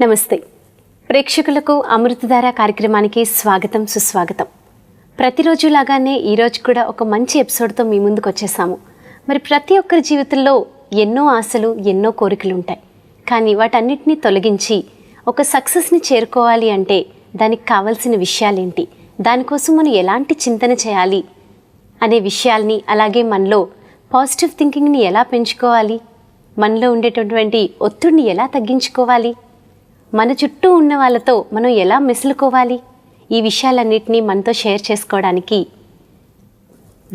నమస్తే ప్రేక్షకులకు అమృతధార కార్యక్రమానికి స్వాగతం సుస్వాగతం. ప్రతిరోజు లాగానే ఈరోజు కూడా ఒక మంచి ఎపిసోడ్తో మీ ముందుకు వచ్చేసాము. మరి ప్రతి ఒక్కరి జీవితంలో ఎన్నో ఆశలు ఎన్నో కోరికలు ఉంటాయి. కానీ వాటన్నిటినీ తొలగించి ఒక సక్సెస్ని చేరుకోవాలి అంటే దానికి కావాల్సిన విషయాలేంటి, దానికోసం మనం ఎలాంటి చింతన చేయాలి అనే విషయాల్ని, అలాగే మనలో పాజిటివ్ థింకింగ్ని ఎలా పెంచుకోవాలి, మనలో ఉండేటటువంటి ఒత్తిడిని ఎలా తగ్గించుకోవాలి, మన చుట్టూ ఉన్న వాళ్ళతో మనం ఎలా మెసులుకోవాలి, ఈ విషయాలన్నింటినీ మనతో షేర్ చేసుకోవడానికి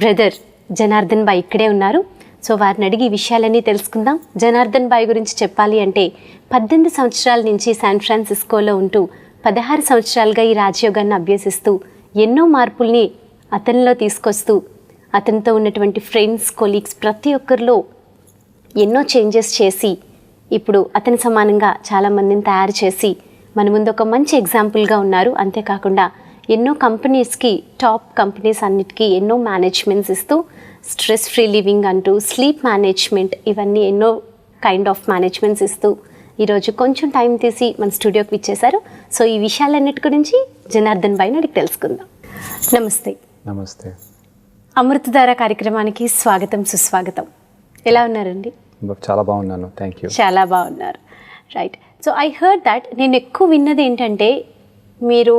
బ్రదర్ జనార్దన్ భాయ్ ఇక్కడే ఉన్నారు. సో వారిని అడిగి ఈ విషయాలన్నీ తెలుసుకుందాం. జనార్దన్ భాయ్ గురించి చెప్పాలి అంటే 18 సంవత్సరాల నుంచి శాన్ ఫ్రాన్సిస్కోలో ఉంటూ 16 సంవత్సరాలుగా ఈ రాజయోగాన్ని అభ్యసిస్తూ ఎన్నో మార్పుల్ని అతనిలో తీసుకొస్తూ అతనితో ఉన్నటువంటి ఫ్రెండ్స్, కొలీగ్స్ ప్రతి ఒక్కరిలో ఎన్నో చేంజెస్ చేసి ఇప్పుడు అతని సమానంగా చాలామందిని తయారు చేసి మన ముందు ఒక మంచి ఎగ్జాంపుల్గా ఉన్నారు. అంతేకాకుండా ఎన్నో కంపెనీస్కి, టాప్ కంపెనీస్ అన్నిటికీ ఎన్నో మేనేజ్మెంట్స్ ఇస్తూ స్ట్రెస్ ఫ్రీ లివింగ్ అంటూ, స్లీప్ మేనేజ్మెంట్, ఇవన్నీ ఎన్నో కైండ్ ఆఫ్ మేనేజ్మెంట్స్ ఇస్తూ ఈరోజు కొంచెం టైం తీసి మన స్టూడియోకి ఇచ్చేశారు. సో ఈ విషయాలన్నిటి గురించి జనార్దన్ భాయ్ని అడిగి తెలుసుకుందాం. నమస్తే. నమస్తే. అమృతధార కార్యక్రమానికి స్వాగతం సుస్వాగతం. ఎలా ఉన్నారండి? చాలా బాగున్నాను, థ్యాంక్ యూ. చాలా బాగున్నారు, right. So I heard that, నేను ఎక్కువ విన్నది ఏంటంటే మీరు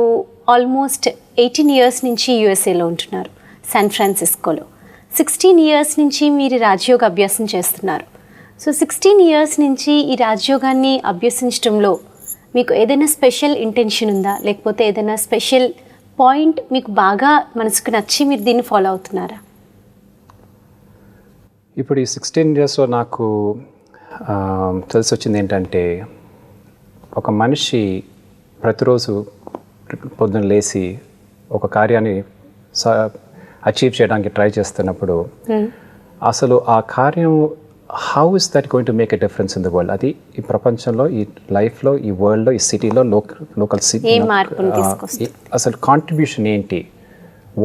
ఆల్మోస్ట్ 18 ఇయర్స్ నుంచి యూఎస్ఏలో ఉంటున్నారు, శాన్ ఫ్రాన్సిస్కోలో. 16 ఇయర్స్ నుంచి మీరు రాజయోగ అభ్యాసం చేస్తున్నారు. సో 16 ఇయర్స్ నుంచి ఈ రాజయోగాన్ని అభ్యసించడంలో మీకు ఏదైనా స్పెషల్ ఇంటెన్షన్ ఉందా, లేకపోతే ఏదైనా స్పెషల్ పాయింట్ మీకు బాగా మనసుకు నచ్చి మీరు దీన్ని ఫాలో అవుతున్నారా? ఇప్పుడు ఈ 16 ఇయర్స్లో నాకు తెలిసి వచ్చింది ఏంటంటే, ఒక మనిషి ప్రతిరోజు పొద్దున లేచి ఒక కార్యాన్ని అచీవ్ చేయడానికి ట్రై చేస్తున్నప్పుడు అసలు ఆ కార్యం how is that going to make a difference in the world, అది ఈ ప్రపంచంలో, ఈ లైఫ్లో, ఈ వరల్డ్లో, ఈ సిటీలో, లోకల్ సిటీ అసలు కాంట్రిబ్యూషన్ ఏంటి,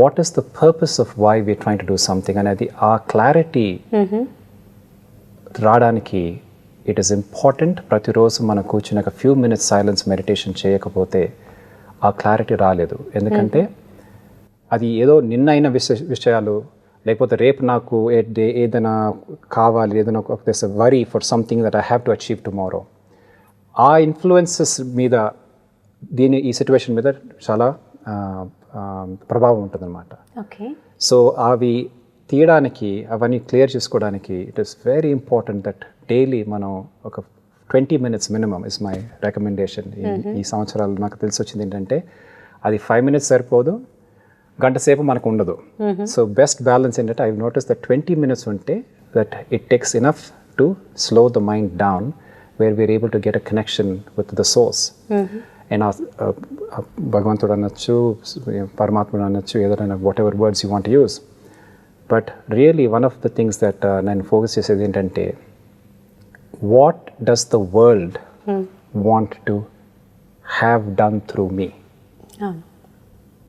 what is the purpose of why we are trying to do something అనేది ఆ క్లారిటీ రావడానికి ఇట్ ఈస్ ఇంపార్టెంట్. ప్రతిరోజు మనం కూర్చుని ఒక ఫ్యూ మినిట్స్ సైలెన్స్ మెడిటేషన్ చేయకపోతే ఆ క్లారిటీ రాలేదు. ఎందుకంటే అది ఏదో నిన్న అయిన విషయాలు, లేకపోతే రేపు నాకు ఏదైనా కావాలి, ఏదైనా worry for something that I have to achieve tomorrow, ఆ ఇన్ఫ్లుయెన్సెస్ మీద ఈ సిచ్యువేషన్ మీద చాలా ప్రభావం ఉంటుందన్నమాట. సో అవి తీయడానికి, అవన్నీ క్లియర్ చేసుకోవడానికి it is very important that daily మనం ఒక 20 minutes minimum is my recommendation. ఈ సంవత్సరాలు నాకు తెలిసి వచ్చింది ఏంటంటే, అది 5 minutes సరిపోదు, గంట సేపు మనకు ఉండదు. సో బెస్ట్ బ్యాలెన్స్ ఏంటంటే, ఐ నోటీస్ దట్ 20 minutes ఉంటే that it takes enough to slow the mind down, where we are able to get a connection with the source. And భగవంతుడు అనొచ్చు, పరమాత్ముడు అనొచ్చు, ఏదైనా whatever words you want use. But really one of the things that నేను focus చేసేది ఏంటంటే, what does the world want to have done through me.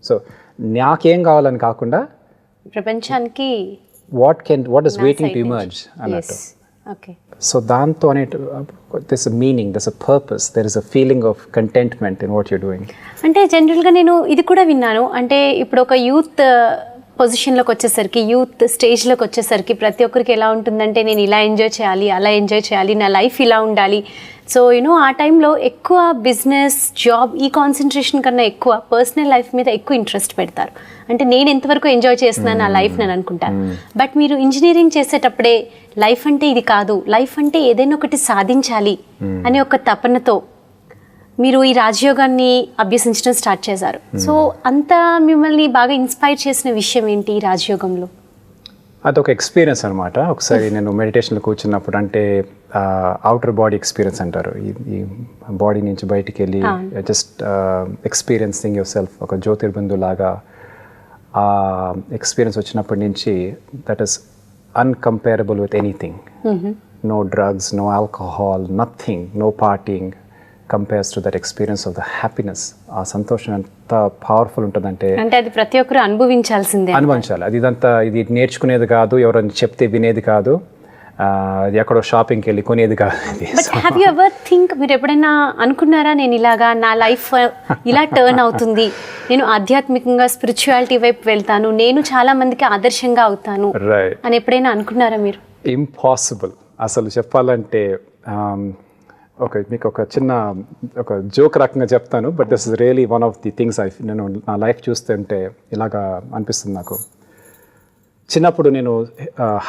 So నాకేం కావాలని కాకుండా ప్రపంచానికి what is waiting to emerge అన్నట్టు. సో దాంతో there's a meaning, there's a purpose, there is a feeling of contentment in what you're doing. అంటే జనరల్గా నేను ఇది కూడా విన్నాను, అంటే ఇప్పుడు ఒక యూత్ పొజిషన్లోకి వచ్చేసరికి, యూత్ స్టేజ్లోకి వచ్చేసరికి ప్రతి ఒక్కరికి ఎలా ఉంటుందంటే, నేను ఇలా ఎంజాయ్ చేయాలి, అలా ఎంజాయ్ చేయాలి, నా లైఫ్ ఇలా ఉండాలి. సో ఆ టైంలో ఎక్కువ బిజినెస్, జాబ్, ఈ కాన్సన్ట్రేషన్ కన్నా ఎక్కువ పర్సనల్ లైఫ్ మీద ఎక్కువ ఇంట్రెస్ట్ పెడతారు. అంటే నేను ఎంతవరకు ఎంజాయ్ చేస్తున్నాను నా లైఫ్ నేను అనుకుంటాను. బట్ మీరు ఇంజనీరింగ్ చేసేటప్పుడే లైఫ్ అంటే ఇది కాదు, లైఫ్ అంటే ఏదైనా ఒకటి సాధించాలి అనే ఒక తపనతో మీరు ఈ రాజయోగాన్ని అభ్యసించడం స్టార్ట్ చేశారు. సో అంతా మిమ్మల్ని బాగా ఇన్స్పైర్ చేసిన విషయం ఏంటి ఈ రాజయోగంలో? అదొక ఎక్స్పీరియన్స్ అనమాట. ఒకసారి నేను మెడిటేషన్లో కూర్చున్నప్పుడు, అంటే అవుటర్ బాడీ ఎక్స్పీరియన్స్ అంటారు, ఈ బాడీ నుంచి బయటికి వెళ్ళి జస్ట్ ఎక్స్పీరియన్సింగ్ యువర్ సెల్ఫ్, ఒక జ్యోతిర్బిందు లాగా ఆ ఎక్స్పీరియన్స్ వచ్చినప్పటి నుంచి that is incomparable with anything. No drugs, no alcohol, nothing, no partying compares to that experience of the happiness. ఆ సంతోషం ఎంత పవర్ఫుల్ ఉంటుందంటే, అంటే అది ప్రతి ఒక్కరు అనుభవించాల్సిందే, అనుభవించాలి. అది ఇదంతా ఇది నేర్చుకునేది కాదు, ఎవరైనా చెప్తే వినేది కాదు. అది ఎక్కడో షాపింగ్కి వెళ్ళి కొనేది కాదు. But have you ever think, మీరు ఎప్పుడైనా అనుకున్నారా నేను ఇలాగా నా లైఫ్ ఇలా టర్న్ అవుతుంది, నేను ఆధ్యాత్మికంగా స్పిరిచువాలిటీ వైపు వెళ్తాను, నేను చాలా మందికి ఆదర్శంగా అవుతాను అని ఎప్పుడైనా అనుకున్నారా మీరు? ఇంపాసిబుల్. అసలు చెప్పాలంటే మీకు ఒక చిన్న ఒక జోక్ రకంగా చెప్తాను, but this is really one of the things నేను నా లైఫ్ చూస్తుంటే ఇలాగా అనిపిస్తుంది నాకు. చిన్నప్పుడు నేను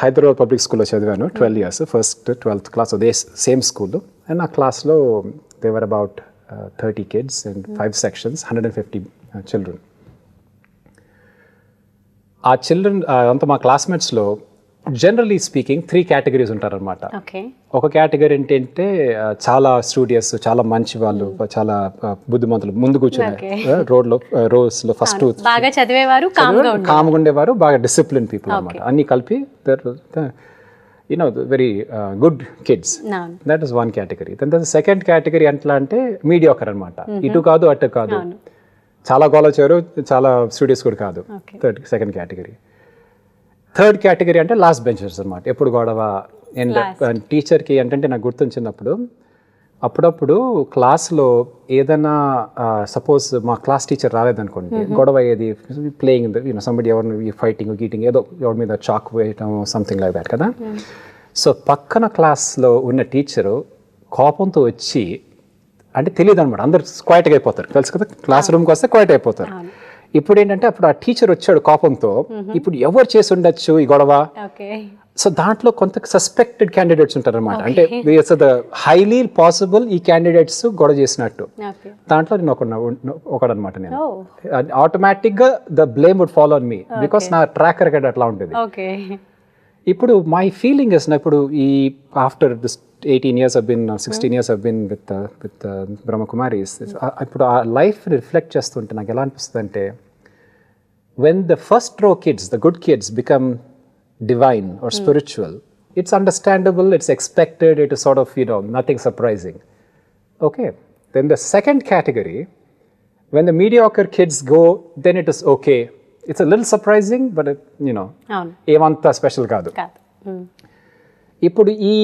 హైదరాబాద్ పబ్లిక్ స్కూల్లో చదివాను 12 years, ఫస్ట్ 12th క్లాస్ అదే సేమ్ స్కూల్లో. అండ్ నా క్లాస్లో there were about 30 kids and 5 sections, 150 children. ఆ చిల్డ్రన్ అంతా మా క్లాస్మేట్స్లో జనరలీ స్పీకింగ్ 3 categories ఉంటారనమాట. ఒక కేటగిరీ ఏంటంటే చాలా స్టూడియస్, చాలా మంచి వాళ్ళు, చాలా బుద్ధిమంతులు, ముందు కూర్చునే రోస్లో ఫస్ట్ బాగా చదివేవారు, కామ్గా ఉండేవారు, బాగా డిసిప్లిన్ పీపుల్ అనమాట. అన్ని కలిపి very good kids. That is one category. Then second category ఎట్లా అంటే మీడియాకర్ అనమాట, ఇటు కాదు అటు కాదు, చాలా గోల చేయరు, చాలా స్టూడియస్ కూడా కాదు. Second category. థర్డ్ కేటగిరీ అంటే లాస్ట్ బెంచర్స్ అనమాట, ఎప్పుడు గొడవ. టీచర్కి ఏంటంటే నాకు గుర్తుంచినప్పుడు అప్పుడప్పుడు క్లాస్లో ఏదైనా సపోజ్ మా క్లాస్ టీచర్ రాలేదనుకోండి, గొడవ అయ్యేది, ప్లేయింగ్ సంబడి ఎవరిని ఫైటింగ్ గీటింగ్, ఏదో ఎవరి మీద చాక్ వేయటం, సంథింగ్ లైక్ దాట్ కదా. సో పక్కన క్లాస్లో ఉన్న టీచరు కోపంతో వచ్చి, అంటే తెలియదు అనమాట, అందరు క్వైట్గా అయిపోతారు, తెలుసు కదా, క్లాస్ రూమ్కి వస్తే క్వైట్ అయిపోతారు. ఇప్పుడు ఏంటంటే అప్పుడు ఆ టీచర్ వచ్చాడు కోపంతో, ఇప్పుడు ఎవరు చేసి ఉండొచ్చు ఈ గొడవ. సో దాంట్లో కొంత సస్పెక్టెడ్ క్యాండిడేట్స్ ఉంటారు అనమాట, అంటే హైలీ పాసిబుల్ ఈ క్యాండిడేట్స్ గొడవ చేసినట్టు. దాంట్లో నేను ఒకడనమాట. నేను ఆటోమేటిక్గా the blame would follow on me, because నా ట్రాక్ రికార్డ్ అట్లా ఉంటుంది. ఇప్పుడు మై ఫీలింగ్ ఇస్, ఇప్పుడు ఈ after this 18 years I've been, 16 years I've been with Brahmakumaris. ఇప్పుడు ఆ లైఫ్ రిఫ్లెక్ట్ చేస్తుంటే నాకు ఎలా అనిపిస్తుంది అంటే, when the first row kids, the good kids, become divine or spiritual, it's understandable, it's expected, it is sort of, nothing surprising. Okay. Then the second category, when the mediocre kids go, then it is okay. It's a little surprising, but ఏమంత special కాదు. ఇప్పుడు ఈ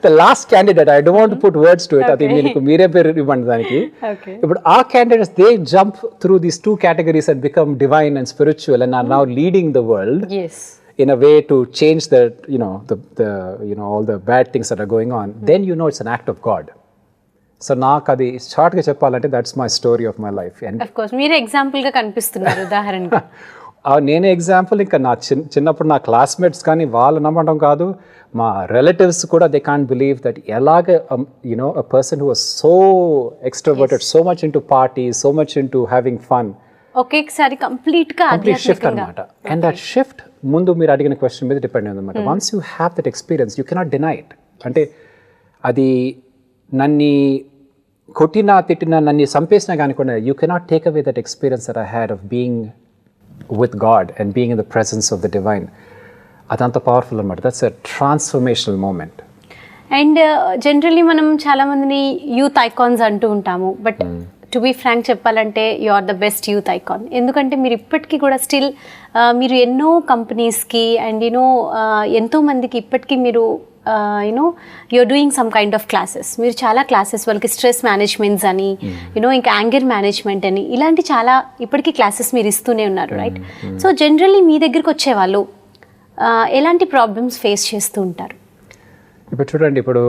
the last candidate, I don't want to put words to it, అది మీరే పేరు ఇవ్వండి దానికి. ఇప్పుడు ఆ candidates, they jump through these 2 categories and become divine and spiritual and are now leading the world in a way to change the all the bad things that are going on. Then it's an act of God. So నాకు అది షార్ట్గా చెప్పాలంటే that's my story of my life. And of course మీరే ఎగ్జాంపుల్గా కనిపిస్తున్నారు, ఉదాహరణగా. నేనే example. ఇంకా నా చిన్నప్పుడు నా క్లాస్మేట్స్ కానీ వాళ్ళు నమ్మడం కాదు, మా రిలేటివ్స్ కూడా దే కాంట్ బిలీవ్ దట్ ఎలాగ a person who was so extroverted, so much into party, so much into having fun, ఒకేసారి కంప్లీట్ షిఫ్ట్ అనమాట. అండ్ దట్ షిఫ్ట్ ముందు మీరు అడిగిన క్వశ్చన్ మీద డిపెండ్ అయింది అనమాట. Once you have that experience you cannot deny it. అంటే అది నన్ను కొట్టినా తిట్టినా నన్ను చంపేసినా కానీ కూడా you cannot take away that experience that I had of being with God and being in the presence of the divine. అదంత పవర్ఫుల్ అనమాట. That's a transformational moment. And generally మనం చాలా మందిని యూత్ ఐకాన్స్ అంటూ ఉంటాము, బట్ టు బీ ఫ్రాంక్ చెప్పాలంటే you are the best youth icon. ఎందుకంటే మీరు ఇప్పటికీ కూడా స్టిల్ మీరు ఎన్నో కంపెనీస్కి అండ్ ఎంతో మందికి ఇప్పటికీ మీరు you're doing some kind of classes. మీరు చాలా క్లాసెస్ వాళ్ళకి స్ట్రెస్ మేనేజ్మెంట్స్ అని ఇంకా యాంగర్ మేనేజ్మెంట్ అని ఇలాంటి చాలా ఇప్పటికీ క్లాసెస్ మీరు ఇస్తూనే ఉన్నారు, రైట్? సో జనరల్లీ మీ దగ్గరికి వచ్చేవాళ్ళు ఎలాంటి ప్రాబ్లమ్స్ ఫేస్ చేస్తూ ఉంటారు? ఇప్పుడు చూడండి, ఇప్పుడు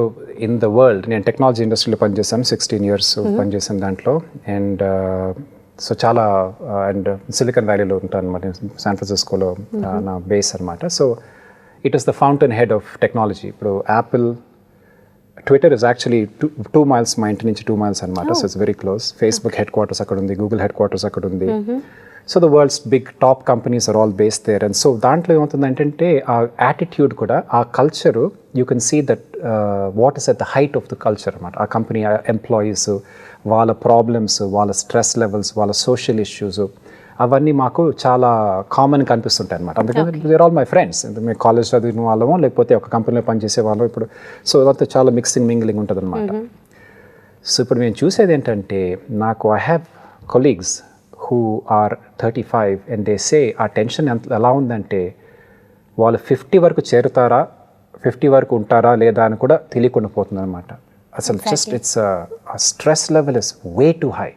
ఇన్ ద వరల్డ్ నేను టెక్నాలజీ ఇండస్ట్రీలో పనిచేశాను, 16 years పనిచేశాను దాంట్లో. అండ్ సో చాలా అండ్ సిలికాన్ వ్యాలీలో ఉంటాను అనమాట, శాన్ ఫ్రాన్సిస్కోలో నా బేస్ అనమాట. So it is the fountainhead of technology. ఇప్పుడు Apple, Twitter is actually 2 miles మా ఇంటి నుంచి 2 miles అనమాట. So it's very close. Facebook headquarters అక్కడ ఉంది, గూగుల్ హెడ్ క్వార్టర్స్ అక్కడ ఉంది. So the world's big top companies are all based there. And so దాంట్లో ఏమవుతుంది అంటే ఆ యాటిట్యూడ్ కూడా, ఆ culture, you can see that what is at the height of the culture అనమాట. ఆ కంపెనీ ఎంప్లాయీస్, వాళ్ళ ప్రాబ్లమ్స్, వాళ్ళ స్ట్రెస్ లెవెల్స్, వాళ్ళ సోషల్ ఇష్యూస్, అవన్నీ మాకు చాలా కామన్గా కనిపిస్తుంటాయి అనమాట. అందుకని దేర్ ఆల్ మై ఫ్రెండ్స్. మేము కాలేజ్ చదివిన వాళ్ళమో లేకపోతే ఒక కంపెనీలో పనిచేసే వాళ్ళం. ఇప్పుడు సో అదంతా చాలా మింగ్లింగ్ ఉంటుంది అనమాట. సో ఇప్పుడు మేము చూసేది ఏంటంటే, నాకు I have colleagues who are 35 and they say ఆ టెన్షన్ ఎలా ఉందంటే, వాళ్ళు 50 వరకు చేరుతారా, 50 వరకు ఉంటారా లేదా అని కూడా తెలియకుండా పోతుంది అనమాట. అసలు just it's stress level is way to high.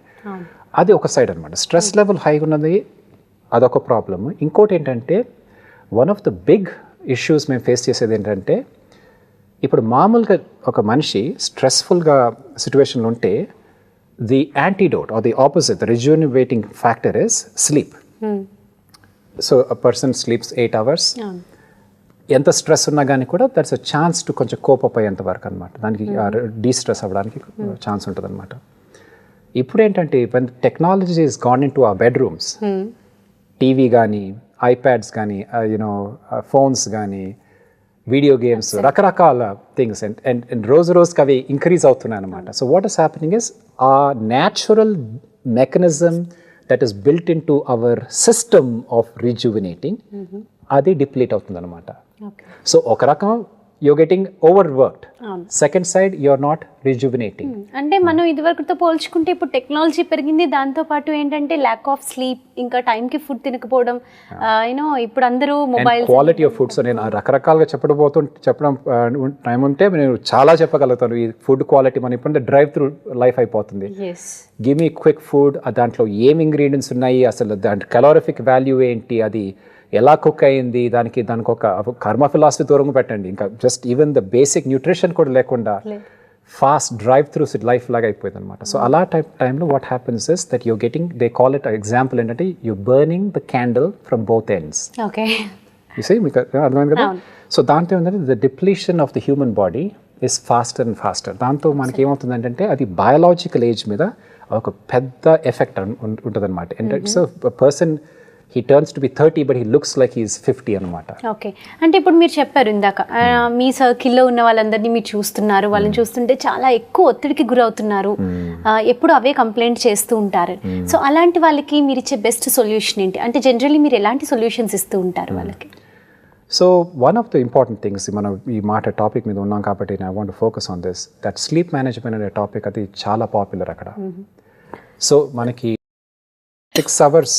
అది ఒక సైడ్ అనమాట. స్ట్రెస్ లెవెల్ హై ఉన్నది అదొక ప్రాబ్లమ్. ఇంకోటి ఏంటంటే one of the big issues మేము ఫేస్ చేసేది ఏంటంటే ఇప్పుడు మామూలుగా ఒక మనిషి స్ట్రెస్ఫుల్గా సిచ్యువేషన్లో ఉంటే the antidote or the opposite, the rejuvenating factor is sleep. So a person sleeps 8 hours. ఎంత స్ట్రెస్ ఉన్నా కానీ కూడా దట్స్ అ ఛాన్స్ టు కొంచెం కోపప్ అయ్యేంత వరకు అనమాట. దానికి డీస్ట్రెస్ అవ్వడానికి ఛాన్స్ ఉంటుంది అనమాట. ఇప్పుడు ఏంటంటే technology is gone into our bedrooms, TV కానీ ఐప్యాడ్స్ కానీ ఫోన్స్ కానీ వీడియో గేమ్స్, రకరకాల థింగ్స్ అండ్ రోజు రోజుకి అవి ఇంక్రీజ్ అవుతున్నాయి అనమాట. So what is happening is a natural mechanism that is built into our system of rejuvenating అది డిప్లీట్ అవుతుంది అనమాట. సో ఒక రకం you're getting overworked. Second side, you're not rejuvenating. అంటే మనం ఇదివరకుతో పోల్చుకుంటే ఇప్పుడు టెక్నాలజీ పెరిగింది, దాంతో పాటు ఏంటంటే ల్యాక్ ఆఫ్ స్లీప్, ఇంకా టైంకి ఫుడ్ తినకపోవడం, ఇప్పుడు అందరూ మొబైల్ క్వాలిటీ ఆఫ్ ఫుడ్స్. నేను రకరకాలుగా చెప్పడం టైం ఉంటే నేను చాలా చెప్పగలుగుతాను. ఈ ఫుడ్ క్వాలిటీ మన ఇప్పుడు డ్రైవ్ త్రూ లైఫ్ అయిపోతుంది. గివ్ మీ క్విక్ ఫుడ్, దాంట్లో ఏం ఇంగ్రీడియంట్స్ ఉన్నాయి, అసలు దాంట్లో కలోరిఫిక్ వాల్యూ ఏంటి, అది ఎలా కుక్ అయింది, దానికి ఒక కర్మ ఫిలాసఫీ దూరంగా పెట్టండి. ఇంకా just even the basic nutrition కూడా లేకుండా ఫాస్ట్ డ్రైవ్ త్రూ లైఫ్ లాగా అయిపోయింది అనమాట. సో అలా టైంలో what happens is that you're getting, they call it example ఏంటంటే you burning the candle from both ends. మీకు అర్థమైంది కదా. సో దాంట్లో ఏంటంటే the depletion of the human body is faster and faster. దాంతో మనకి ఏమవుతుందంటే అది బయాలజికల్ ఏజ్ మీద ఒక పెద్ద ఎఫెక్ట్ ఉంటుంది అనమాట. And it's person he turns to be 30 but he looks like he is 50 అనమాట. ఓకే, అంటే ఇప్పుడు మీరు చెప్పారు ఇందాక మీ సర్కిల్లో ఉన్న వాళ్ళందరినీ మీరు చూస్తున్నారు, వాళ్ళని చూస్తుంటే చాలా ఎక్కువ ఒత్తిడికి గురవుతున్నారు, ఎప్పుడు అవే కంప్లైంట్ చేస్తూ ఉంటారు. సో అలాంటి వాళ్ళకి మీరు ఇచ్చే బెస్ట్ సొల్యూషన్ ఏంటి? అంటే జనరల్లీ మీరు ఎలాంటి సొల్యూషన్స్ ఇస్తూ ఉంటారు వాళ్ళకి? So one of the important things, మనం ఈ టాపిక్ మీద ఉన్నాం కాబట్టి I want to focus on this, that sleep management అనే టాపిక్ అది చాలా పాపులర్ అక్కడ. సో మనకి 6 hours,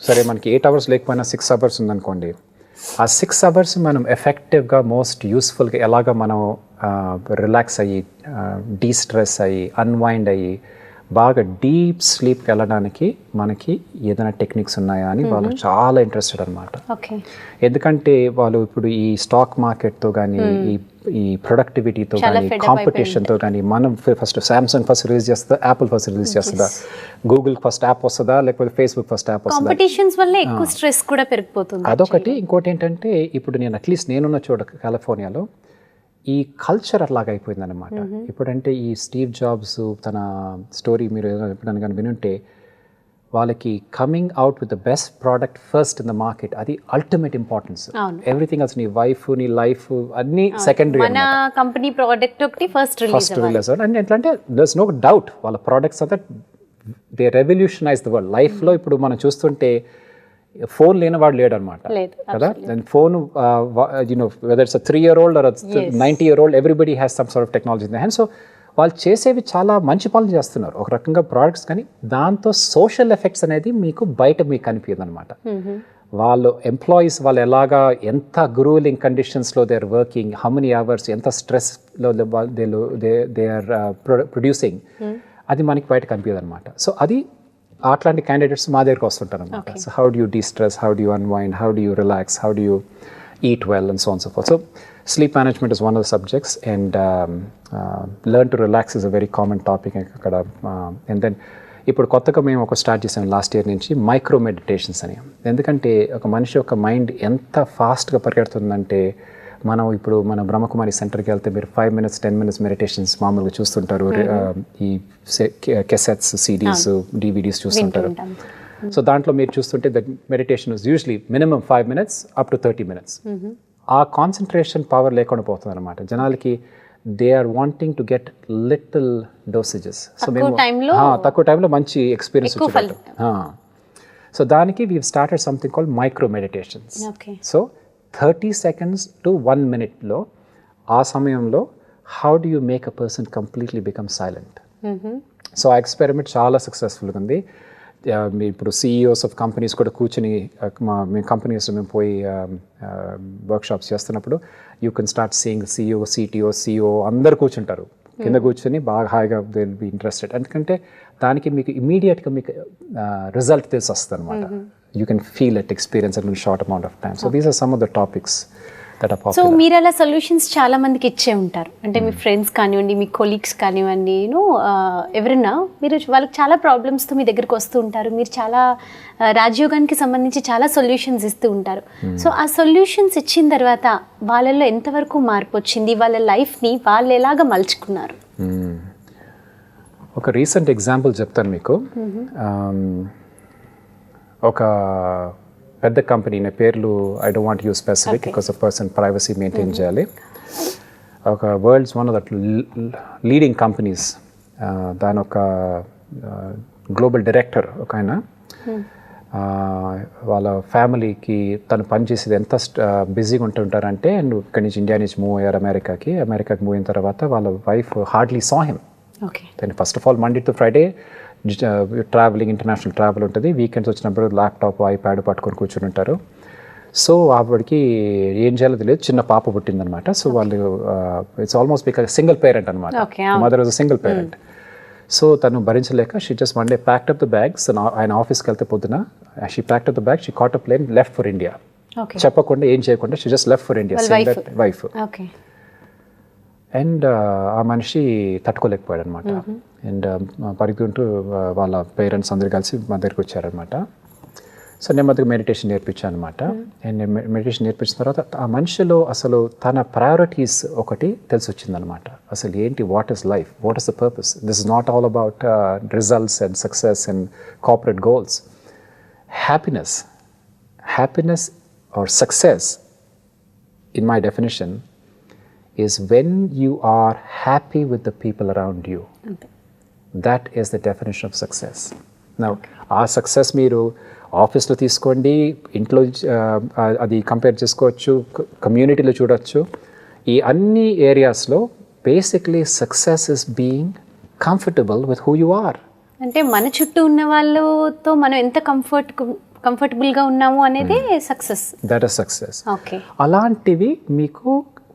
సరే మనకి 8 hours లేకపోయినా 6 hours ఉందనుకోండి, ఆ 6 hours మనం ఎఫెక్టివ్గా మోస్ట్ యూస్ఫుల్గా ఎలాగ మనం రిలాక్స్ అయ్యి, డీస్ట్రెస్ అయ్యి, అన్వైండ్ అయ్యి, బాగా డీప్ స్లీప్కి వెళ్ళడానికి మనకి ఏదైనా టెక్నిక్స్ ఉన్నాయా అని వాళ్ళు చాలా ఇంట్రెస్టెడ్ అనమాట. ఎందుకంటే వాళ్ళు ఇప్పుడు ఈ స్టాక్ మార్కెట్తో కానీ ఈ ప్రొడక్టివిటీతో కానీ కాంపిటీషన్తో కానీ, మనం ఫస్ట్ సామ్సంగ్ ఫస్ట్ రిలీజ్ చేస్తుందా, యాపిల్ ఫస్ట్ రిలీజ్ చేస్తుందా, గూగుల్ ఫస్ట్ యాప్ వస్తుందా, లేకపోతే ఫేస్బుక్ ఫస్ట్ యాప్ వస్తుందా, కాంపిటీషన్స్ వల్ల ఎక్కువ స్ట్రెస్ కూడా పెరిగిపోతుంది. అదొకటి. ఇంకోటి ఏంటంటే ఇప్పుడు నేను అట్లీస్ట్ నేనున్న చోట కాలిఫోర్నియాలో ఈ కల్చర్ అట్లాగా అయిపోయింది అనమాట. ఇప్పుడంటే ఈ స్టీవ్ జాబ్స్ తన స్టోరీ మీరు ఎప్పుడైనా కానీ వినుంటే, వాళ్ళకి coming out with the best product first in the market, అది అల్టిమేట్ ఇంపార్టెన్స్. ఎవ్రీథింగ్ అసలు నీ వైఫ్, నీ లైఫ్ అన్ని సెకండరీ. మన కంపెనీ ప్రోడక్ట్ ఒకటి ఫస్ట్ రిలీజ్ అంటే ఎట్లా అంటే దర్స్ నో డౌట్ వాళ్ళ ప్రోడక్ట్స్ అంతా దే రెవల్యూషనైజ్ ద వరల్డ్. లైఫ్లో ఇప్పుడు మనం చూస్తుంటే ఫోన్ లేనివాడు లేడు అనమాట కదా. Phone whether it's 3-year-old or 90-year-old, everybody has some sort of technology in the hand. So వాళ్ళు చేసేవి చాలా మంచి పనులు చేస్తున్నారు ఒక రకంగా ప్రోడక్ట్స్, కానీ దాంతో సోషల్ ఎఫెక్ట్స్ అనేది మీకు కనిపించదు అనమాట. వాళ్ళు ఎంప్లాయీస్ వాళ్ళు ఎలాగా, ఎంత గ్రూలింగ్ కండిషన్స్లో they are working, how many hours, ఎంత స్ట్రెస్లో దే ఆర్ ప్రొడ్యూసింగ్, అది మనకి బయట కనిపించదు అనమాట. సో అది అట్లాంటి క్యాండిడేట్స్ మా దగ్గరకు వస్తుంటారు అనమాట. So how do you de-stress, how do you unwind, how do you relax, how do you eat well and so on and so forth. So sleep management is one of the subjects, and learn to relax is a very common topic akkada. And then ఇప్పుడు కొత్తగా మేము ఒక start చేసాం last year నుంచి micro meditations అని. ఎందుకంటే ఒక మనిషి యొక్క మైండ్ ఎంత ఫాస్ట్గా పరిగెడుతుందంటే, మనం ఇప్పుడు మన బ్రహ్మకుమారి సెంటర్కి వెళ్తే మీరు 5 minutes 10 minutes మెడిటేషన్స్ మామూలుగా చూస్తుంటారు. ఈ కెసెట్స్, సిడీస్, డివిడీస్ చూస్తుంటారు. సో దాంట్లో మీరు చూస్తుంటే that meditation is usually minimum 5 minutes up to 30 minutes. ఆ కాన్సన్ట్రేషన్ పవర్ లేకుండా పోతుంది అనమాట జనాలకి. They are wanting to get little dosages. So మేము తక్కువ టైంలో మంచి ఎక్స్పీరియన్స్ వచ్చేటట్టు. సో దానికి we started something called micro meditations. So 30 seconds to 1 minute ఆ సమయంలో how do you make a person completely become silent. So ఆ ఎక్స్పెరిమెంట్ చాలా సక్సెస్ఫుల్గా ఉంది. మీ ఇప్పుడు CEOs ఆఫ్ కంపెనీస్ కూడా కూర్చుని మీ కంపెనీస్ మేము పోయి వర్క్షాప్స్ చేస్తున్నప్పుడు you can start seeing CEO, CTO, CEO అందరు కూర్చుంటారు కింద కూర్చొని బాగా హాయిగా దే విల్ బి ఇంట్రెస్టెడ్. ఎందుకంటే దానికి మీకు ఇమీడియట్గా మీకు రిజల్ట్ తెలిసి వస్తుంది అనమాట. You can feel it, experience in short amount of time. So these are some of the topics that are popular. So మీరు అలా సొల్యూషన్స్ చాలా మందికి ఇచ్చే ఉంటారు, అంటే మీ ఫ్రెండ్స్ కానివ్వండి, మీ కొలీగ్స్ కానివ్వండి, ఎవరైనా మీరు వాళ్ళకి చాలా ప్రాబ్లమ్స్తో మీ దగ్గరికి వస్తూ ఉంటారు, మీరు చాలా రాజయోగానికి సంబంధించి చాలా సొల్యూషన్స్ ఇస్తూ ఉంటారు. సో ఆ సొల్యూషన్స్ ఇచ్చిన తర్వాత వాళ్ళల్లో ఎంతవరకు మార్పు వచ్చింది, వాళ్ళ లైఫ్ని వాళ్ళు ఎలాగ మలుచుకున్నారు? ఒక రీసెంట్ ఎగ్జాంపుల్ చెప్తాను మీకు. ఒక పెద్ద కంపెనీ, పేర్లు I don't want use specific because of person privacy maintain చేయాలి. ఒక world's one of that leading companies, దాని ఒక గ్లోబల్ డైరెక్టర్ ఒక ఆయన, వాళ్ళ ఫ్యామిలీకి తను పనిచేసేది ఎంత బిజీగా ఉంటుంటారంటే, అండ్ ఇక్కడి నుంచి ఇండియా నుంచి మూవ్ అయ్యారు అమెరికాకి మూవ్ అయిన తర్వాత వాళ్ళ wife hardly saw him. Then first of all Monday to Friday travelling, international travel ఉంటుంది. వీకెండ్స్ వచ్చినప్పుడు ల్యాప్టాప్, ఐప్యాడ్ పట్టుకొని కూర్చుని ఉంటారు. సో ఆవిడకి ఏం చేయాలో తెలియదు, చిన్న పాప పుట్టిందనమాట. సో వాళ్ళు it's almost because single parent అనమాట. Mother was single parent. So తను భరించలేక she just one day packed up the bags. ఆయన ఆఫీస్కి వెళ్తే పొద్దున she packed up the bag, she caught a plane, left for India. చెప్పకుండా ఏం చేయకుండా she just left for India, wife. And ఆ మనిషి తట్టుకోలేకపోయాడు అనమాట. అండ్ పరిగెత్తుంటూ వాళ్ళ పేరెంట్స్ అందరు కలిసి మా దగ్గరికి వచ్చారనమాట. సో నేను మధ్యలో మెడిటేషన్ నేర్పించాను అనమాట. అండ్ మెడిటేషన్ నేర్పించిన తర్వాత ఆ మనిషిలో అసలు తన ప్రయారిటీస్ ఒకటి తెలిసి వచ్చిందనమాట. అసలు ఏంటి, what is life, what is the purpose. This is not all about results and success and corporate goals. Happiness are success in my definition is when you are happy with the people around you. Okay. That is the definition of success. Now, our success మీరు ఆఫీస్లో తీసుకోండి, ఇంట్లో అది compare చేసుకోవచ్చు, కమ్యూనిటీలో చూడొచ్చు. ఈ అన్ని ఏరియాస్లో basically success is being comfortable with who you are. అంటే మన చుట్టూ ఉన్న వాళ్ళతో మనం ఎంత కంఫర్టబుల్గా ఉన్నాము అనేది success. That is success. Okay. అలాంటివి మీకు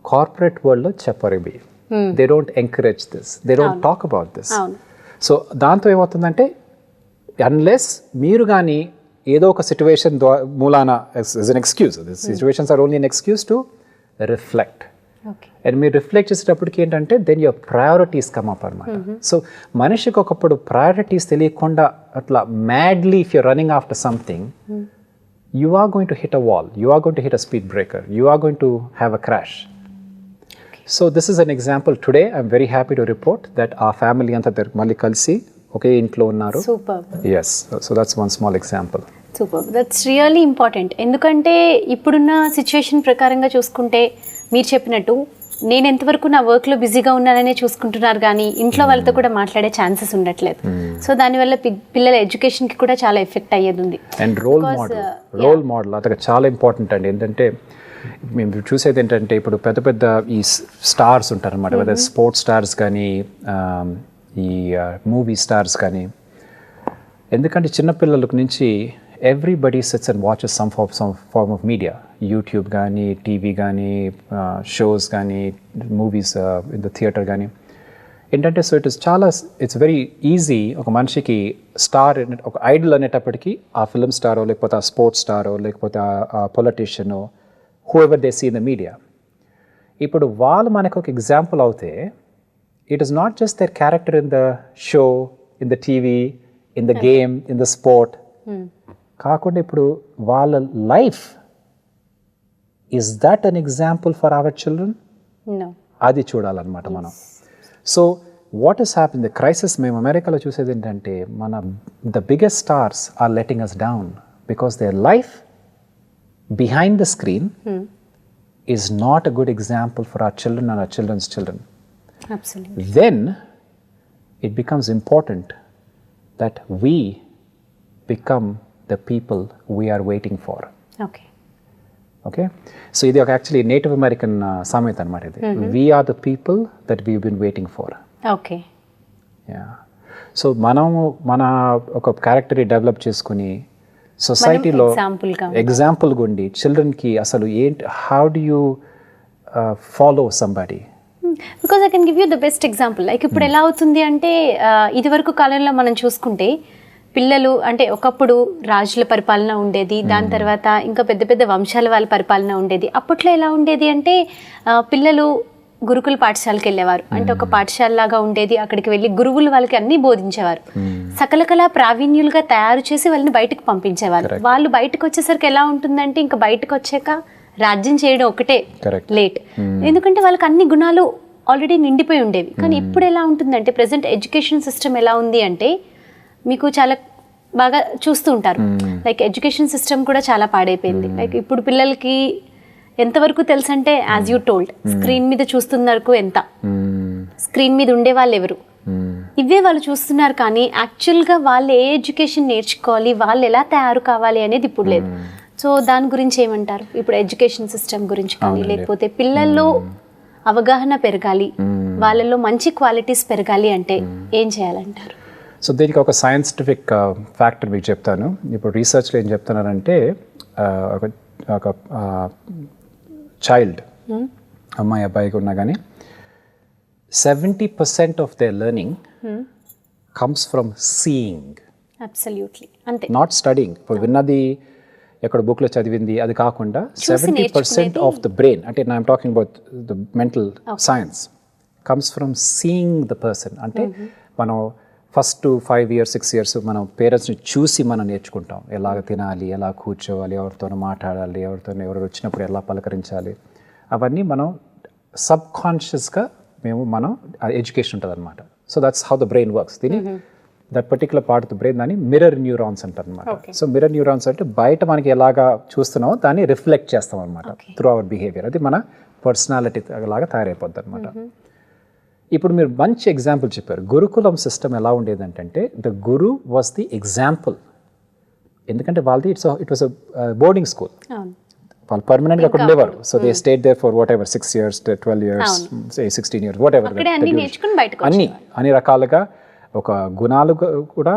కార్పొరేట్ వరల్డ్లో చెప్పరు. ఇవి they don't encourage this, they don't talk about this. So దాంతో ఏమవుతుందంటే, అన్లెస్ మీరు కానీ ఏదో ఒక సిచ్యువేషన్ మూలాన is an excuse, situations are only an excuse to reflect. And మీరు రిఫ్లెక్ట్ చేసేటప్పటికి ఏంటంటే then your priorities come up అనమాట. సో మనిషికి ఒకప్పుడు ప్రయారిటీస్ తెలియకుండా అట్లా madly if you're running after something, you are going to hit a wall, you are going to hit a speed breaker, you are going to have a crash. So this is an example. Today I'm very happy to report that our family anta malli kalsi okay intlo unnaru. Super. Yes, so that's one small example. Super, that's really important. ఎందుకంటే ఇప్పుడున్న situation ప్రకారంగా చూసుకుంటే మీరు చెప్పినట్టు నేను ఎంతవరకు నా వర్క్లో బిజీగా ఉన్నాననే చూసుకుంటున్నారు, కానీ ఇంట్లో వాళ్ళతో కూడా మాట్లాడే ఛాన్సెస్ ఉండట్లేదు. సో దానివల్ల పిల్లల ఎడ్యుకేషన్కి కూడా చాలా ఎఫెక్ట్ అయ్యేది ఉంది. అండ్ రోల్ మోడల్ అది చాలా ఇంపార్టెంట్ అండి. ఏంటంటే మేము చూసేది ఏంటంటే ఇప్పుడు పెద్ద పెద్ద ఈ స్టార్స్ ఉంటారన్నమాట, లేదా స్పోర్ట్స్ స్టార్స్ కానీ ఈ మూవీ స్టార్స్ కానీ. ఎందుకంటే చిన్నపిల్లల నుంచి everybody sits and watches some form of media, YouTube కానీ, టీవీ కానీ, షోస్ కానీ, మూవీస్ ఇన్ ద థియేటర్ కానీ. ఏంటంటే సో ఇట్స్ వెరీ ఈజీ ఒక మనిషికి స్టార్, ఒక ఐడల్ అనేటప్పటికీ ఆ ఫిల్మ్ స్టారో, లేకపోతే ఆ స్పోర్ట్స్ స్టారో, లేకపోతే ఆ పొలిటీషియనో, whoever they see in the media. ఇప్పుడు వాళ్ళు మనకు ఒక ఎగ్జాంపుల్ అవుతే, it is not just their character in the show, in the TV, in the game, in the sport కాకుండా ఇప్పుడు వాళ్ళ life, is that an example for our children? అది చూడాలన్నమాట మనం. So what is happen, the crisis మేము అమెరికాలో చూసేది ఏంటంటే, the biggest stars are letting us down because their life behind the screen is not a good example for our children and our children's children. Absolutely. Then it becomes important that we become the people we are waiting for. Okay, so ఇది ఒక actually native American సామెత అన్నమాట ఇది. We are the people that we've been waiting for. Okay. Yeah. So మనము మన ఒక character develop చేసుకుని సొసైటీలో ఎగ్జాంపుల్గా ఉండి చిల్డ్రన్కి అసలు ఏంటి, how do you follow somebody? Because I can give you the best example. Like ఇప్పుడు ఎలా అవుతుంది అంటే ఇదివరకు కాలంలో మనం చూసుకుంటే పిల్లలు అంటే ఒకప్పుడు రాజుల పరిపాలన ఉండేది, దాని తర్వాత ఇంకా పెద్ద పెద్ద వంశాల వాళ్ళ పరిపాలన ఉండేది. అప్పట్లో ఎలా ఉండేది అంటే పిల్లలు గురుకుల పాఠశాలకు వెళ్ళేవారు, అంటే ఒక పాఠశాల లాగా ఉండేది, అక్కడికి వెళ్ళి గురువులు వాళ్ళకి అన్ని బోధించేవారు, సకల కళా ప్రావీణ్యులుగా తయారు చేసి వాళ్ళని బయటకు పంపించేవారు. వాళ్ళు బయటకు వచ్చేసరికి ఎలా ఉంటుందంటే ఇంకా బయటకు వచ్చాక రాజ్యం చేయడం ఒకటే లేట్, ఎందుకంటే వాళ్ళకి అన్ని గుణాలు ఆల్రెడీ నిండిపోయి ఉండేవి. కానీ ఇప్పుడు ఎలా ఉంటుందంటే ప్రెసెంట్ ఎడ్యుకేషన్ సిస్టమ్ ఎలా ఉంది అంటే మీకు చాలా బాగా చూస్తూ ఉంటారు, లైక్ ఎడ్యుకేషన్ సిస్టమ్ కూడా చాలా పాడైపోయింది. లైక్ ఇప్పుడు పిల్లలకి ఎంతవరకు తెలుసు అంటే యాజ్ యూ టోల్డ్ స్క్రీన్ మీద చూస్తున్నారు, ఎంత స్క్రీన్ మీద ఉండే వాళ్ళు ఎవరు, ఇవే వాళ్ళు చూస్తున్నారు. కానీ యాక్చువల్గా వాళ్ళు ఏ ఎడ్యుకేషన్ నేర్చుకోవాలి, వాళ్ళు ఎలా తయారు కావాలి అనేది ఇప్పుడు లేదు. సో దాని గురించి ఏమంటారు? ఇప్పుడు ఎడ్యుకేషన్ సిస్టమ్ గురించి కానీ లేకపోతే పిల్లల్లో అవగాహన పెరగాలి, వాళ్ళలో మంచి క్వాలిటీస్ పెరగాలి అంటే ఏం చేయాలంటారు? సో దీనికి ఒక సైంటిఫిక్ ఫ్యాక్టర్ మీకు చెప్తాను. ఇప్పుడు రీసెర్చ్లో ఏం చెప్తున్నారంటే ఒక చైల్డ్ అమ్మాయి అబ్బాయికి ఉన్నా కానీ 70% of their learning comes from seeing. Absolutely అంతే, నాట్ స్టడీయింగ్. ఇప్పుడు విన్నది ఎక్కడ బుక్లో చదివింది అది కాకుండా 70% ఆఫ్ ద బ్రెయిన్, అంటే I'm talking about the mental science, comes from seeing the person. అంటే మనం ఫస్ట్ 5 years 6 years మనం పేరెంట్స్ని చూసి మనం నేర్చుకుంటాం, ఎలాగ తినాలి, ఎలా కూర్చోవాలి, ఎవరితో మాట్లాడాలి, ఎవరు వచ్చినప్పుడు ఎలా పలకరించాలి, అవన్నీ మనం సబ్కాన్షియస్గా మనం ఎడ్యుకేషన్ ఉంటుంది అనమాట. So that's how the brain works. దీని that particular part of the brain దాన్ని మిర్రర్ న్యూరాన్స్ అంటారు అనమాట. సో మిర్రర్ న్యూరాన్స్ అంటే బయట మనకి ఎలాగా చూస్తున్నామో దాన్ని రిఫ్లెక్ట్ చేస్తాం అనమాట త్రూ అవర్ బిహేవియర్. అది మన పర్సనాలిటీ లాగా తయారైపోద్ది అనమాట. ఇప్పుడు మీరు మంచి ఎగ్జాంపుల్ చెప్పారు. గురుకులం సిస్టమ్ ఎలా ఉండేదంటే the Guru was the example. ఎందుకంటే వాళ్ళది ఇట్ వాస్ బోర్డింగ్ స్కూల్, వాళ్ళు పర్మనెంట్గా అక్కడ ఉండేవారు. So they stayed there for whatever 6 years 12 years 16 years whatever, అన్ని రకాలుగా ఒక గుణాలు కూడా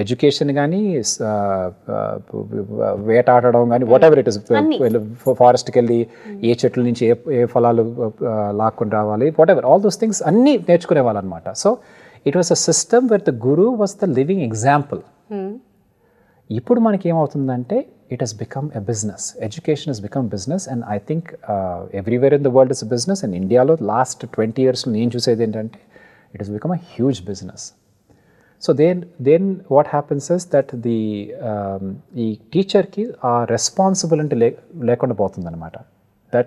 ఎడ్యుకేషన్ కానీ వేటాడడం కానీ వాట్ ఎవర్ ఇట్ ఇస్, ఫారెస్ట్కి వెళ్ళి ఏ చెట్ల నుంచి ఏ ఫలాలు లాక్కొని రావాలి, whatever all those things అన్నీ నేర్చుకునే వాళ్ళు అనమాట. So it was a system where the guru was the living example. ఇప్పుడు మనకి ఏమవుతుందంటే it has become a business. Education has become business, and I think everywhere in the world is a business. In India lo last 20 years lo nenu chusedi entante it has become a huge business. So then what happens is that the ee teacher ki aa responsibility lekunda potundi anamata, that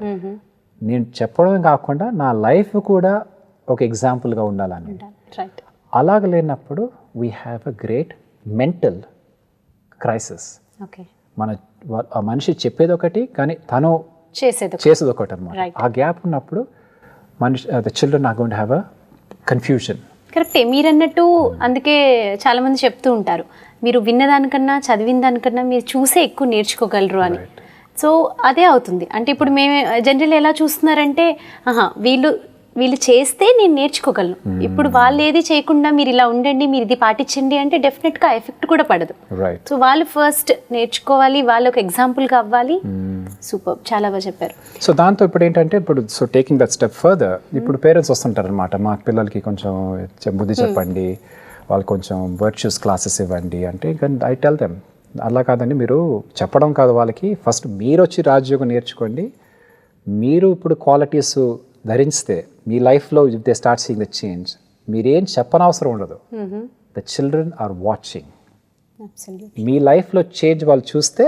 నేను చెప్పడం కాకుండా నా life కూడా ఒక ఎగ్జాంపుల్గా ఉండాలని. అలాగ లేనప్పుడు we have a great mental crisis. ఆ మనిషి చెప్పేది ఒకటి కానీ తను చేసేది ఒకటి అనమాట. ఆ గ్యాప్ ఉన్నప్పుడు the children are going to have a confusion. కరెక్టే మీరన్నట్టు. అందుకే చాలా మంది చెప్తూ ఉంటారు, మీరు విన్నదానికన్నా చదివిన దానికన్నా మీరు చూసే ఎక్కువ నేర్చుకోగలరు అని. సో అదే అవుతుంది. అంటే ఇప్పుడు మేము జనరల్ ఎలా చూస్తున్నారంటే వీళ్ళు చేస్తే నేను నేర్చుకోగలను, ఇప్పుడు వాళ్ళు ఏది చేయకుండా మీరు ఇలా ఉండండి, మీరు ఇది పాటించండి అంటే డెఫినెట్గా ఎఫెక్ట్ కూడా పడదు. సో వాళ్ళు ఫస్ట్ నేర్చుకోవాలి, వాళ్ళు ఒక ఎగ్జాంపుల్గా అవ్వాలి. సూపర్, చాలా బాగా చెప్పారు. సో దాంతో ఇప్పుడు ఏంటంటే so taking that step further, ఇప్పుడు పేరెంట్స్ వస్తుంటారు అనమాట, మా పిల్లలకి కొంచెం బుద్ధి చెప్పండి, వాళ్ళు కొంచెం వర్చ్యూస్ క్లాసెస్ ఇవ్వండి అంటే, ఐ టెల్ దెమ్ అలా కాదండి, మీరు చెప్పడం కాదు వాళ్ళకి, ఫస్ట్ మీరు వచ్చి రాజయోగం నేర్చుకోండి. మీరు ఇప్పుడు క్వాలిటీస్ ధరిస్తే మీ లైఫ్లో if they start seeing the change, మీరేం చెప్పనవసరం ఉండదు. The children are watching. మీ లైఫ్లో చేంజ్ వాళ్ళు చూస్తే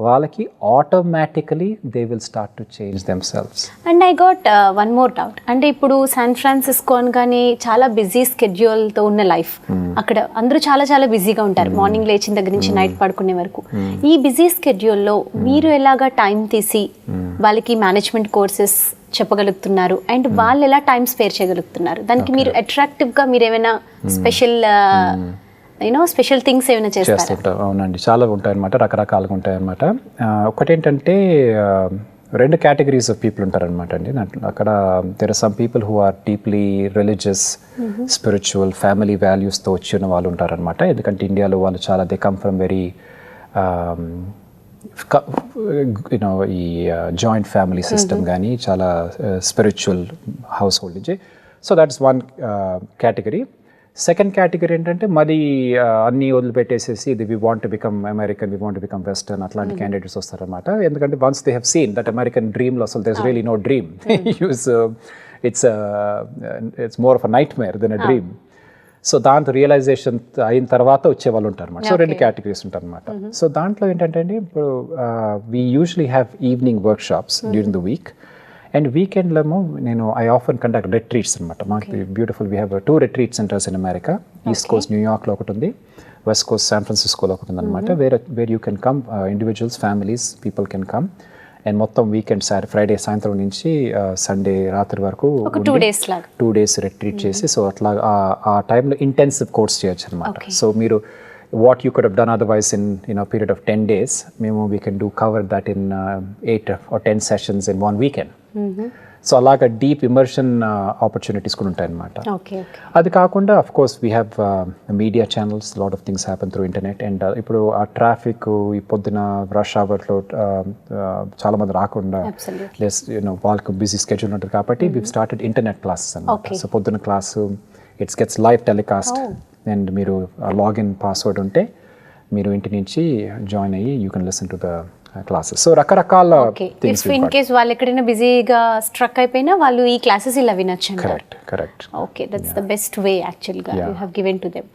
వాళ్ళకి automatically they will start to change themselves. And I got one more doubt. అంటే ఇప్పుడు శాన్ ఫ్రాన్సిస్కో అనగానే చాలా బిజీ స్కెడ్యూల్తో ఉన్న లైఫ్, అక్కడ అందరూ చాలా చాలా బిజీగా ఉంటారు, మార్నింగ్ లేచిన దగ్గర నుంచి నైట్ పడుకునే వరకు. ఈ బిజీ స్కెడ్యూల్లో మీరు ఎలాగా టైం తీసి వాళ్ళకి మేనేజ్మెంట్ కోర్సెస్ చెప్పగలుగుతున్నారు అండ్ వాళ్ళు ఎలా టైం స్పేర్ చేయగలుగుతున్నారు? దానికి మీరు అట్రాక్టివ్గా మీరు ఏమైనా స్పెషల్ థింగ్స్ ఏమైనా చేస్తుంటారు? అవునండి, చాలా ఉంటాయన్నమాట, రకరకాలుగా ఉంటాయన్నమాట. ఒకటేంటంటే రెండు కేటగిరీస్ ఆఫ్ పీపుల్ ఉంటారనమాట అండి. అక్కడ there are some people who are deeply religious, spiritual, family వాల్యూస్తో వచ్చిన వాళ్ళు ఉంటారనమాట. ఎందుకంటే ఇండియాలో వాళ్ళు చాలా they come from very you know ఈ జాయింట్ ఫ్యామిలీ సిస్టమ్ కానీ చాలా స్పిరిచువల్ హౌస్ హోల్డ్ నుంచి. So that's one category. Second category ఏంటంటే మరి అన్నీ వదిలిపెట్టేసేసి ఇది we want to become American, we want to become western అట్లాంటి క్యాండిడేట్స్ వస్తారనమాట. ఎందుకంటే once they have seen that American డ్రీమ్లో అసలు there is really no dream, it's more of a nightmare then a dream. So దాంతో realization అయిన తర్వాత వచ్చే వాళ్ళు ఉంటారు అనమాట. సో రెండు కేటగిరీస్ ఉంటారు అనమాట. సో దాంట్లో ఏంటంటే అండి ఇప్పుడు we usually have evening workshops during the week. And వీకెండ్లో ఐ ఆఫెన్ కండక్ట్ రిట్రీట్స్ అనమాట. మాకు beautiful we have 2 retreat centres in America. East coast న్యూయార్క్లో ఒకటి ఉంది, వెస్ట్ కోస్ట్ శాన్ ఫ్రాన్సిస్కోలో ఒకటి ఉంది అనమాట. Where you can come, individuals, families, people can come. And మొత్తం వీకెండ్ ఫ్రైడే సాయంత్రం నుంచి సండే రాత్రి వరకు 2 days రిట్రీట్ చేసి, సో అట్లా ఆ టైంలో ఇంటెన్సివ్ కోర్స్ చేయొచ్చు అనమాట. సో మీరు what you could have done otherwise in a period of 10 days, we can cover that in 8 or 10 sessions in one weekend. So అలాగా డీప్ ఇమర్షన్ ఆపర్చునిటీస్ కూడా ఉంటాయి అనమాట. అది కాకుండా of course we have media channels, lot of things happen through internet. And ఇప్పుడు ఆ traffic ఈ పొద్దున రష్ అవర్లో చాలా మంది రాకుండా వాళ్ళకి బిజీ స్కెడ్యూల్ ఉంటుంది కాబట్టి వీ స్టార్టెడ్ ఇంటర్నెట్ క్లాసెస్ అనమాట. సో పొద్దున class it's gets live telecast. And మీరు లాగిన్ పాస్వర్డ్ ఉంటే మీరు ఇంటి నుంచి జాయిన్ అయ్యి you can listen to the classes. So రకరకాల థింగ్స్. ఇన్ కేస్ వాళ్ళు ఎక్కడైనా బిజీగా స్ట్రక్ అయిపోయినా వాళ్ళు ఈ క్లాసెస్ ఇలా వినొచ్చు. Correct. Okay, that's the best way యాక్చువల్గా you have given to them.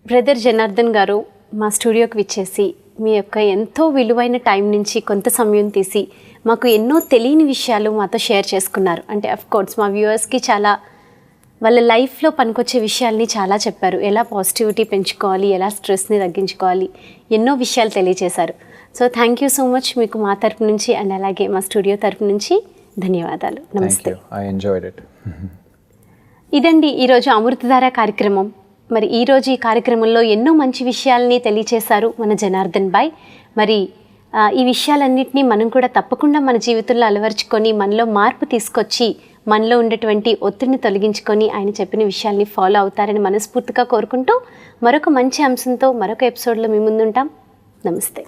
Brother Janardhan garu మా స్టూడియోకి విచ్చేసి మీ యొక్క ఎంతో విలువైన టైం నుంచి కొంత సమయం తీసి మాకు ఎన్నో తెలియని విషయాలు మాతో షేర్ చేసుకున్నారు. అంటే అఫ్ కోర్స్ మా వ్యూవర్స్కి చాలా వాళ్ళ లైఫ్లో పనికొచ్చే విషయాల్ని చాలా చెప్పారు. ఎలా పాజిటివిటీ పెంచుకోవాలి, ఎలా స్ట్రెస్ని తగ్గించుకోవాలి, ఎన్నో విషయాలు తెలియజేశారు. So thank you so much మీకు మా తరపు నుంచి అండ్ అలాగే మా స్టూడియో తరపు నుంచి ధన్యవాదాలు. నమస్తే. I enjoyed it. ఇదండి ఈరోజు అమృతధార కార్యక్రమం. మరి ఈరోజు ఈ కార్యక్రమంలో ఎన్నో మంచి విషయాల్ని తెలియచేశారు మన జనార్దన్ భాయ్. మరి ఈ విషయాలన్నింటినీ మనం కూడా తప్పకుండా మన జీవితంలో అలవర్చుకొని మనలో మార్పు తీసుకొచ్చి మనలో ఉండేటువంటి ఒత్తిడిని తొలగించుకొని ఆయన చెప్పిన విషయాల్ని ఫాలో అవుతారని మనస్ఫూర్తిగా కోరుకుంటూ మరొక మంచి అంశంతో మరొక ఎపిసోడ్లో మీ ముందుంటాం. నమస్తే.